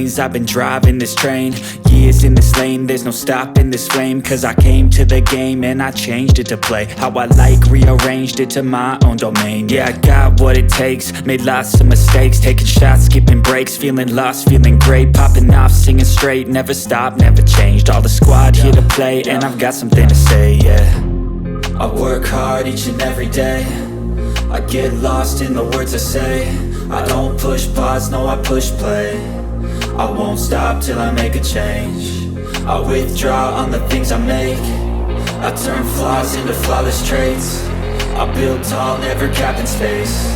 lanes. I've been driving this train, years in this lane. There's no stopping this flame, cause I came to the game and I changed it to play how I like, rearranged it to my own domain. Yeah, I got what it takes, made lots of mistakes, taking shots, skipping breaks, feeling lost, feeling great, popping off, singing straight, never stopped, never changed. All the squad here to play, and I've got something to say, yeah. I work hard each and every day, I get lost in the words I say. I don't push pause, no I push play. I won't stop till I make a change. I withdraw on the things I make. I turn flaws into flawless traits. I build tall, never capped in space.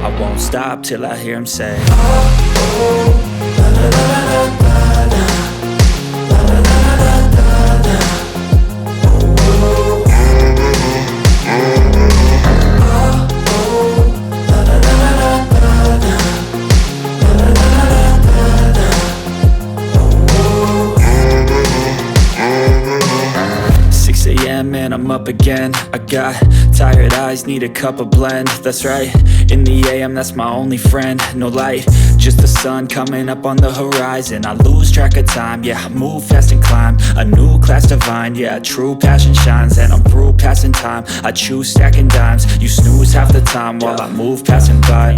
I won't stop till I hear him say, oh, oh, la la la la la la, la la la la la la, oh, oh, and I'm up again. I got tired eyes, need a cup of blend. That's right, in the AM, that's my only friend. No light, just the sun coming up on the horizon. I lose track of time, yeah, I move fast and climb a new class divine, yeah, true passion shines. And I'm through passing time, I choose stacking dimes. You snooze half the time while I move passing by.